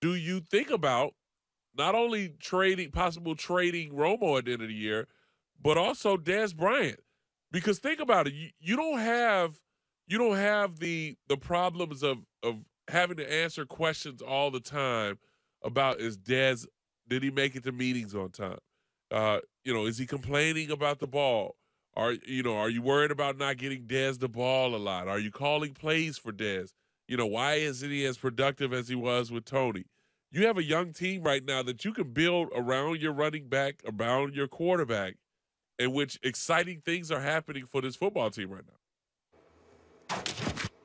do you think about not only possible trading Romo at the end of the year, but also Dez Bryant? Because think about it, you don't have the problems of having to answer questions all the time about did he make it to meetings on time? Is he complaining about the ball? Are you worried about not getting Dez the ball a lot? Are you calling plays for Dez? Why isn't he as productive as he was with Tony? You have a young team right now that you can build around your running back, around your quarterback, in which exciting things are happening for this football team right now.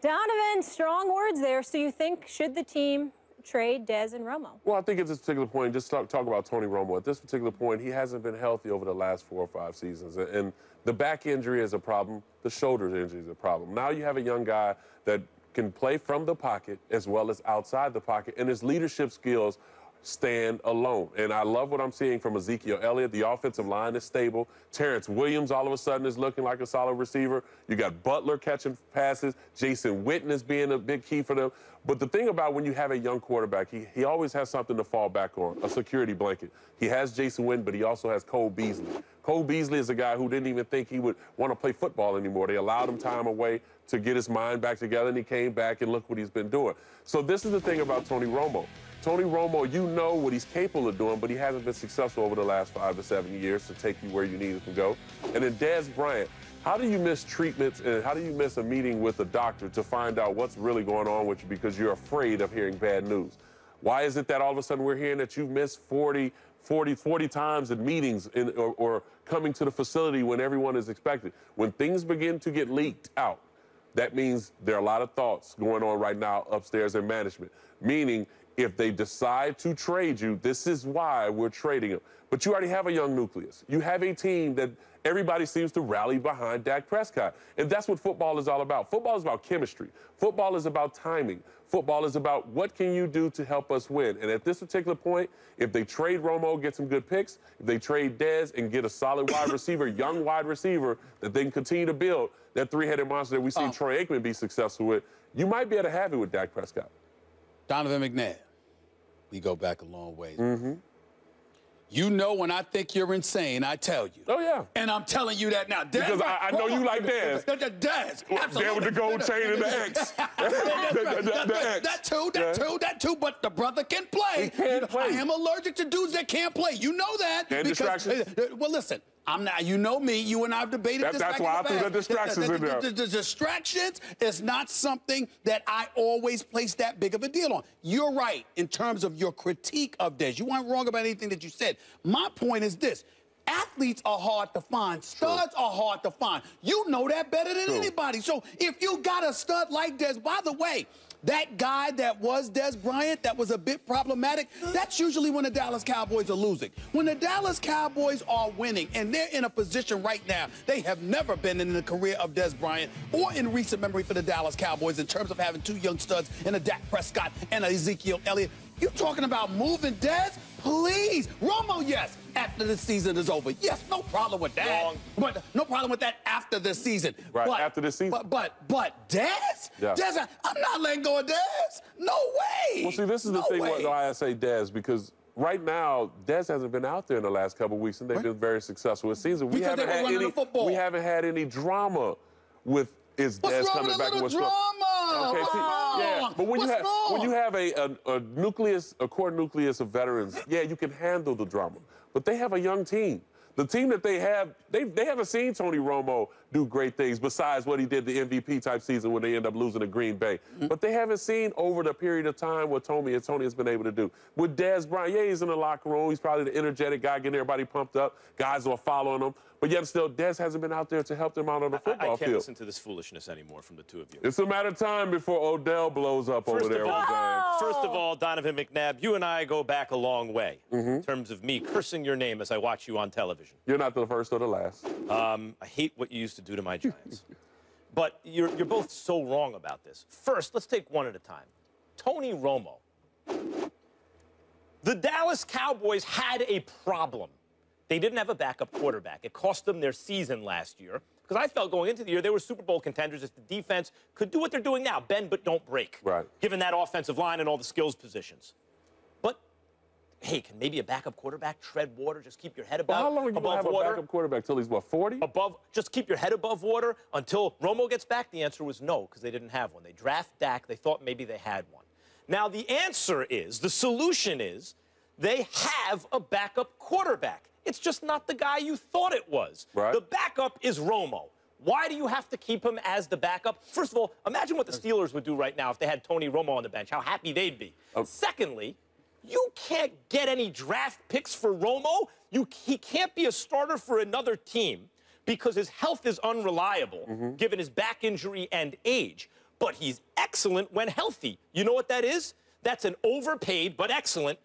Donovan, strong words there. So you think, should the team trade Dez and Romo? Well, I think at this particular point, just talk about Tony Romo. At this particular point, he hasn't been healthy over the last 4 or 5 seasons. And the back injury is a problem. The shoulder injury is a problem. Now you have a young guy that can play from the pocket as well as outside the pocket, and his leadership skills stand alone. And I love what I'm seeing from Ezekiel Elliott. The offensive line is stable. Terrence Williams all of a sudden is looking like a solid receiver. You got Butler catching passes. Jason Witten is being a big key for them. But the thing about when you have a young quarterback, he always has something to fall back on, a security blanket. He has Jason Witten, but he also has Cole Beasley. Cole Beasley is a guy who didn't even think he would want to play football anymore. They allowed him time away to get his mind back together, and he came back, and look what he's been doing. So this is the thing about Tony Romo. Tony Romo, you know what he's capable of doing, but he hasn't been successful over the last 5 to 7 years to take you where you need to go. And then Dez Bryant, how do you miss treatments and how do you miss a meeting with a doctor to find out what's really going on with you because you're afraid of hearing bad news? Why is it that all of a sudden we're hearing that you missed 40 times in meetings or coming to the facility when everyone is expected? When things begin to get leaked out, that means there are a lot of thoughts going on right now upstairs in management, meaning if they decide to trade you, this is why we're trading him. But you already have a young nucleus. You have a team that everybody seems to rally behind Dak Prescott. And that's what football is all about. Football is about chemistry. Football is about timing. Football is about what can you do to help us win. And at this particular point, if they trade Romo, get some good picks, if they trade Dez and get a solid wide receiver, young wide receiver that they can continue to build, that three-headed monster that we've seen Troy Aikman be successful with, you might be able to have it with Dak Prescott. Donovan McNabb, we go back a long way. Mm-hmm. You know when I think you're insane, I tell you. Oh, yeah. And I'm telling you that now. Dez, because I know you like Dez. Dez, absolutely. Dez with the gold chain and the X. That too, but the brother can play. He can play. I am allergic to dudes that can't play. You know that. And distractions. Well, listen. I'm not, you know me, you and I have debated this. That's why I threw the distractions in there. The distractions is not something that I always place that big of a deal on. You're right in terms of your critique of Dez. You weren't wrong about anything that you said. My point is this. Athletes are hard to find. Studs are hard to find. You know that better than anybody. So if you got a stud like Dez, by the way, that guy that was Dez Bryant that was a bit problematic, that's usually when the Dallas Cowboys are losing. When the Dallas Cowboys are winning, and they're in a position right now, they have never been in the career of Dez Bryant or in recent memory for the Dallas Cowboys in terms of having 2 young studs and a Dak Prescott and a Ezekiel Elliott. You talking about moving Dez? Please. Romo, yes, after the season is over. Yes, no problem with that. Wrong. But no problem with that after the season. Right, after the season. But Dez? Yeah. Dez, I'm not letting go of Dez. No way. Well, see, this is the thing why I say Dez, because right now, Dez hasn't been out there in the last couple of weeks, and they've been very successful this season. We haven't had any drama with Dez coming back and what's drama? Okay, yeah, but when you have a core nucleus of veterans, yeah, you can handle the drama. But they have a young team. The team that they have, they haven't seen Tony Romo do great things besides what he did the MVP type season when they end up losing to Green Bay. But they haven't seen over the period of time what Tony has been able to do. With Dez Bryant, yeah, he's in the locker room. He's probably the energetic guy getting everybody pumped up. Guys are following him. But yet still, Dez hasn't been out there to help them out on the football field. I can't listen to this foolishness anymore from the two of you. It's a matter of time before Odell blows up over there. First of all, Donovan McNabb, you and I go back a long way in terms of me cursing your name as I watch you on television. You're not the first or the last. I hate what you used to do to my Giants. But you're both so wrong about this. First, let's take one at a time. Tony Romo. The Dallas Cowboys had a problem. They didn't have a backup quarterback. It cost them their season last year because I felt going into the year they were Super Bowl contenders if the defense could do what they're doing now, bend but don't break, right, given that offensive line and all the skills positions. hey, can maybe a backup quarterback tread water? Just keep your head Well, above, how long are you going to have water? a backup quarterback till he's, what, 40? Just keep your head above water until Romo gets back? The answer was no, because they didn't have one. They draft Dak. They thought maybe they had one. Now, the answer is, the solution is, they have a backup quarterback. It's just not the guy you thought it was. Right. The backup is Romo. Why do you have to keep him as the backup? First of all, imagine what the Steelers would do right now if they had Tony Romo on the bench, how happy they'd be. Secondly, you can't get any draft picks for Romo. He can't be a starter for another team because his health is unreliable, given his back injury and age. But he's excellent when healthy. You know what that is? That's an overpaid but excellent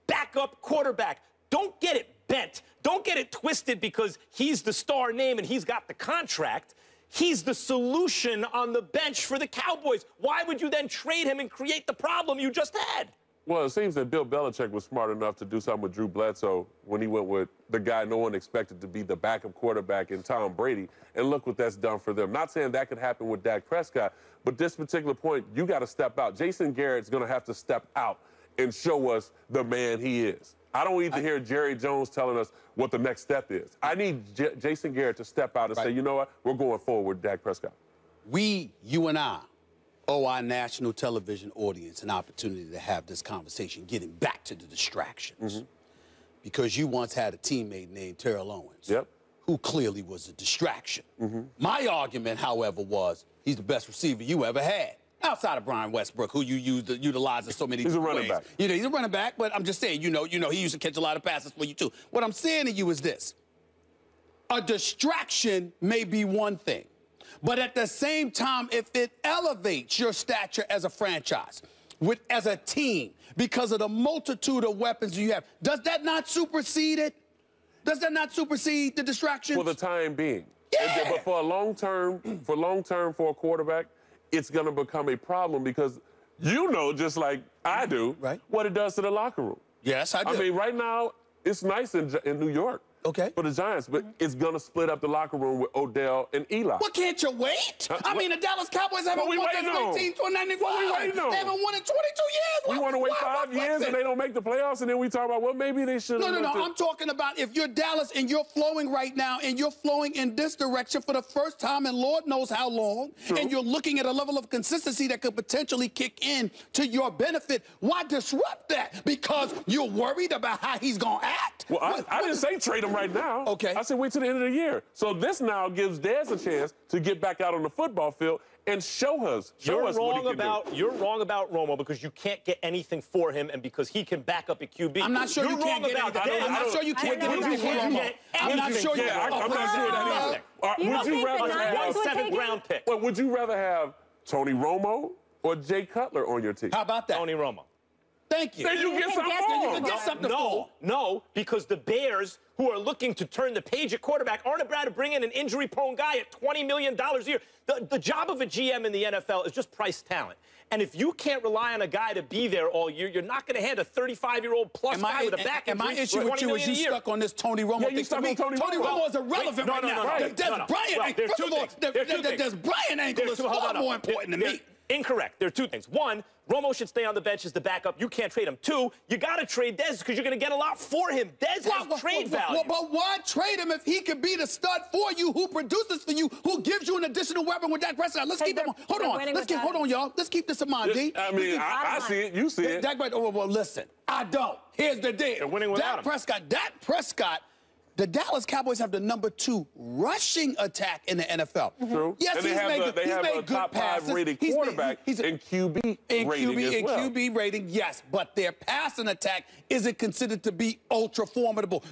backup quarterback. Don't get it bent. Don't get it twisted because he's the star name and he's got the contract. He's the solution on the bench for the Cowboys. Why would you then trade him and create the problem you just had? Well, it seems that Bill Belichick was smart enough to do something with Drew Bledsoe when he went with the guy no one expected to be the backup quarterback in Tom Brady. And look what that's done for them. Not saying that could happen with Dak Prescott, but this particular point, you got to step out. Jason Garrett's going to have to step out and show us the man he is. I don't need to hear Jerry Jones telling us what the next step is. I need Jason Garrett to step out and say, you know what, we're going forward with Dak Prescott. You and I, owe our national television audience an opportunity to have this conversation, getting back to the distractions. Because you once had a teammate named Terrell Owens, who clearly was a distraction. My argument, however, was he's the best receiver you ever had. Outside of Brian Westbrook, who you utilize in so many He's a running ways. back. You know, he's a running back, but I'm just saying, he used to catch a lot of passes for you, too. What I'm saying to you is this. A distraction may be one thing, but at the same time, if it elevates your stature as a franchise, as a team, because of the multitude of weapons you have, does that not supersede it? Does that not supersede the distraction? For the time being. Yeah. But for a long-term for a quarterback, it's going to become a problem because you know, just like I do, what it does to the locker room. Yes, I do. I mean, right now, it's nice in New York. For the Giants, but it's going to split up the locker room with Odell and Eli. Well, can't you wait? I mean, the Dallas Cowboys haven't won since 1995. They haven't won in 22 years. We want to wait 5 years and they don't make the playoffs, and then we talk about, well, maybe they should have. No. I'm talking about if you're Dallas and you're flowing right now and you're flowing in this direction for the first time in Lord knows how long, and you're looking at a level of consistency that could potentially kick in to your benefit, why disrupt that? Because you're worried about how he's going to act? Well, I didn't say trade him right now. I said wait till the end of the year. So this now gives Dez a chance to get back out on the football field and show us what he can do. You're wrong about Romo because you can't get anything for him and because he can back up at QB. I'm not sure you can't get anything. I'm not sure you can't get anything for Romo. I'm not sure you I'm not sure that either. Would you rather have a 7th round pick? Well, would you rather have Tony Romo or Jay Cutler on your team? How about that? Tony Romo. Thank you. Then you get something for You can get something for. No, because the Bears, who are looking to turn the page at quarterback, aren't about to bring in an injury-prone guy at $20 million a year. The job of a GM in the NFL is just price talent. And if you can't rely on a guy to be there all year, you're not going to hand a 35-year-old plus guy with a back injury. And my issue with you is you stuck on this Tony Romo thing. To me, Tony Romo is irrelevant right now. Des Bryant angle is far more important to me. Incorrect. There are two things. One, Romo should stay on the bench as the backup. You can't trade him. Two, you got to trade Dez because you're going to get a lot for him. Dez has trade value. But why trade him if he could be the stud for you, who produces for you, who gives you an additional weapon with Dak Prescott? Let's keep him on. Hold on, y'all. Let's keep this in mind, D. I mean, I see it. You see it. Dak Prescott. Well, listen. I don't. Here's the deal. They're winning without him. Dak Prescott. The Dallas Cowboys have the #2 rushing attack in the NFL. True. Yes, and they have a top 5 rated quarterback in QB rating, yes. But their passing attack isn't considered to be ultra formidable.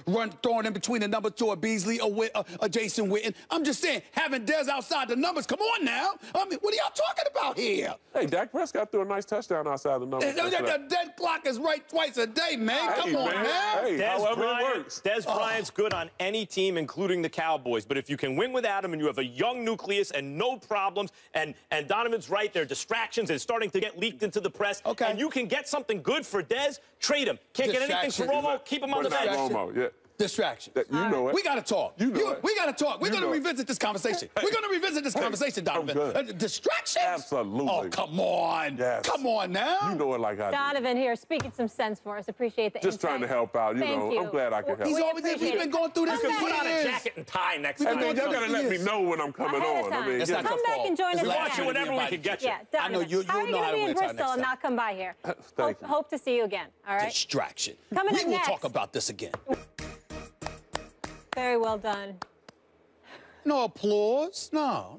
Throwing in between the #2 or Beasley or Jason Witten. I'm just saying, having Dez outside the numbers, come on now. I mean, what are y'all talking about here? Hey, Dak Prescott threw a nice touchdown outside the numbers. The dead clock is right twice a day, man. Come on, man. Hey, however it works. Dez Bryant's good on any team, including the Cowboys. But if you can win without him and you have a young nucleus and no problems, and Donovan's right, there are distractions and starting to get leaked into the press, and you can get something good for Dez, trade him. Can't get anything for Romo, keep him on the bench. Distraction. You know it. We got to talk. You know it. We got to talk. We're You going to know it. revisit this conversation. We're going to revisit this conversation, Donovan. good. Distractions? Absolutely. Oh, come on. Yes. Come on now. You know it like I do. Donovan here speaking some sense for us. Appreciate the Just insight. trying to help out. You Thank know, you. I'm glad I can help. He's We always, we've appreciate been it. going through this Come for back. Put on a years. jacket and tie next I time. mean, y'all gotta let me know when I'm coming Ahead of on. I time. mean, It's you not know. Come your back fault. and join It's us last again. year whenever we invite can get you. you. Yeah, I Donovan. know you'll How are you know going how to be to in wait till Bristol next and time. not come by here? Thank you. Hope to see you again. All right. Distraction. Coming we up will next. talk about this again. Very well done. No applause. No.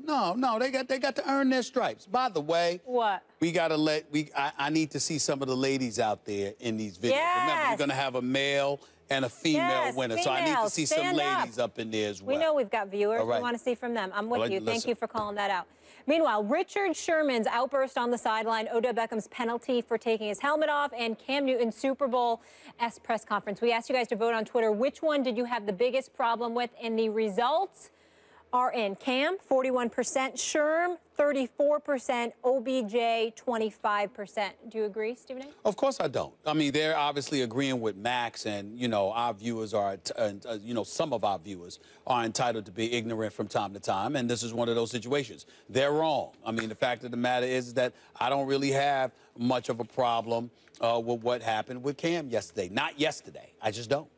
They got to earn their stripes. By the way, What? we gotta I need to see some of the ladies out there in these videos. Remember, Yes. you're gonna have a male and a female Yes, winner. So I need to females, see some stand up. ladies up in there as well. We know we've got viewers. All right. We want to see from them. I'm with Well, you. Thank listen. you for calling that out. Meanwhile, Richard Sherman's outburst on the sideline, Odell Beckham's penalty for taking his helmet off, and Cam Newton's Super Bowl-esque press conference. We asked you guys to vote on Twitter. Which one did you have the biggest problem with? And the results are in. Cam, 41%. Sherm, 34%. OBJ, 25%. Do you agree, Stephen A? Of course I don't. I mean, they're obviously agreeing with Max, and, you know, our viewers are, you know, some of our viewers are entitled to be ignorant from time to time, and this is one of those situations. They're wrong. I mean, the fact of the matter is that I don't really have much of a problem with what happened with Cam yesterday. Not yesterday. I just don't.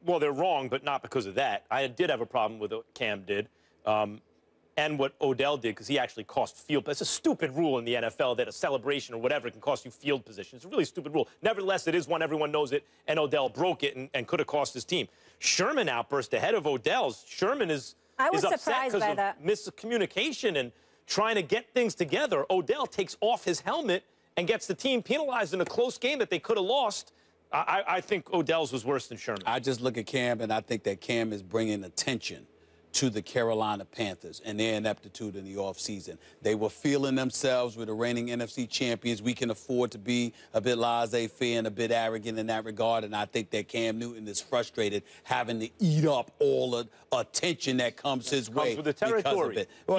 Well, they're wrong, but not because of that. I did have a problem with what Cam did and what Odell did, because he actually cost field. It's a stupid rule in the NFL that a celebration or whatever can cost you field position. It's a really stupid rule. Nevertheless, it is one. Everyone knows it, and Odell broke it and could have cost his team. Sherman outburst ahead of Odell's. Sherman is upset surprised by because that. of miscommunication and trying to get things together. Odell takes off his helmet and gets the team penalized in a close game that they could have lost. I think Odell's was worse than Sherman. I just look at Cam, and I think that Cam is bringing attention to the Carolina Panthers and their ineptitude in the offseason. They were feeling themselves with the reigning NFC champions. We can afford to be a bit laissez-faire and a bit arrogant in that regard, and I think that Cam Newton is frustrated having to eat up all the attention that comes his way with the territory. because of it. Well,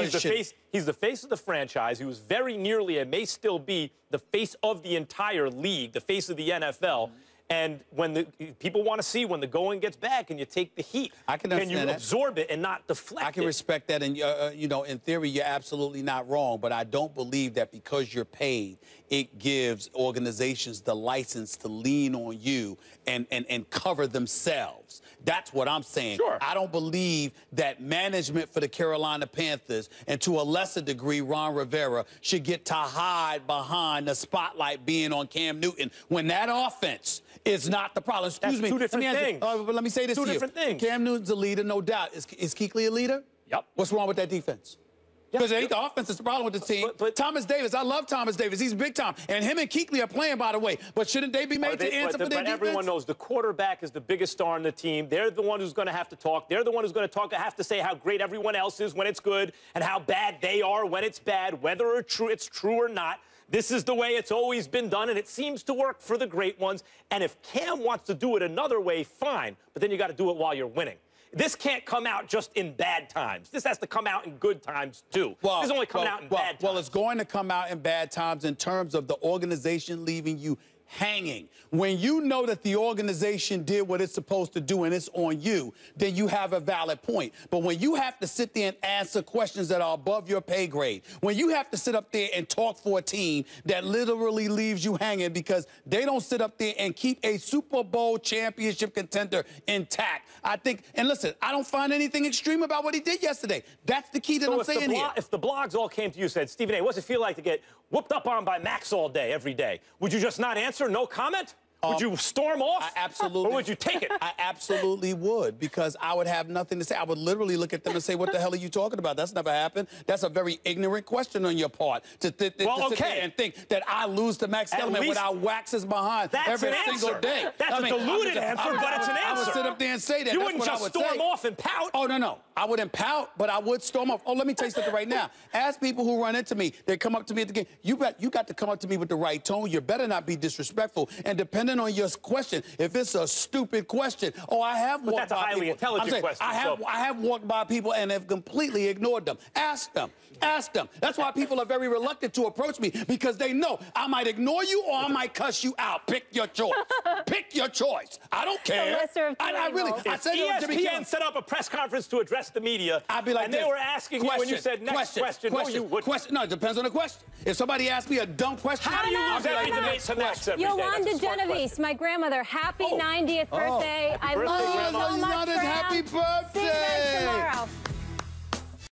He's the face of the franchise. He was very nearly and may still be the face of the entire league, the face of the NFL. And when the people want to see when the going gets bad, can you take the heat? I can you understand that. absorb it and not deflect it? I can respect that, and you know, in theory, you're absolutely not wrong. But I don't believe that because you're paid, it gives organizations the license to lean on you and cover themselves. That's what I'm saying. Sure. I don't believe that management for the Carolina Panthers, and to a lesser degree, Ron Rivera, should get to hide behind the spotlight being on Cam Newton when that offense is not the problem. Excuse me. Two different things. But let me say this to you. Two different things. Cam Newton's a leader, no doubt. Is Kuechly a leader? Yep. What's wrong with that defense? Because it ain't the offense that's the problem with the team. But Thomas Davis, I love Thomas Davis. He's big time. And him and Kuechly are playing, by the way. But shouldn't they be made to answer for their defense? Everyone knows the quarterback is the biggest star on the team. They're the one who's going to have to talk. They're the one who's going to have to say how great everyone else is when it's good and how bad they are when it's bad, whether it's true or not. This is the way it's always been done, and it seems to work for the great ones. And if Cam wants to do it another way, fine. But then you got to do it while you're winning. This can't come out just in bad times. This has to come out in good times, too. This is only coming out in bad times. Well, it's going to come out in bad times in terms of the organization leaving you hanging. When you know that the organization did what it's supposed to do and it's on you, then you have a valid point. But when you have to sit there and answer questions that are above your pay grade, when you have to sit up there and talk for a team that literally leaves you hanging because they don't sit up there and keep a Super Bowl championship contender intact, I think, and listen, I don't find anything extreme about what he did yesterday. That's the key that I'm saying here. If the blogs all came to you and said, Stephen A., what's it feel like to get whooped up on by Max all day, every day? Would you just not answer? No comment? Would you storm off? I absolutely. Or would you take it? I absolutely would, because I would have nothing to say. I would literally look at them and say, what the hell are you talking about? That's never happened. That's a very ignorant question on your part to sit there and think that I lose to Max Kellerman when I wax his behind every single day. That's a diluted answer, but it's an answer. I would sit up there and say that. You wouldn't just storm off and pout. Oh, no. I wouldn't pout, but I would storm off. Oh, let me tell you something right now. Ask people who run into me. They come up to me at the game. You got to come up to me with the right tone. You better not be disrespectful. And depending on your question, if it's a stupid question, I have walked by people. That's a highly intelligent question. I have walked by people and have completely ignored them. Ask them. Ask them. That's why people are very reluctant to approach me, because they know I might ignore you or I might cuss you out. Pick your choice. Pick your your choice. I don't care. I really. I said ESPN set up a press conference to address the media. I'd be like, and they were asking you when you said next question. No, you wouldn't. No, it depends on the question. If somebody asked me a dumb question, how do you lose every debate to Max every day? Yolanda Genovese, my grandmother, happy 90th birthday. I love you so much, Yolanda's happy birthday.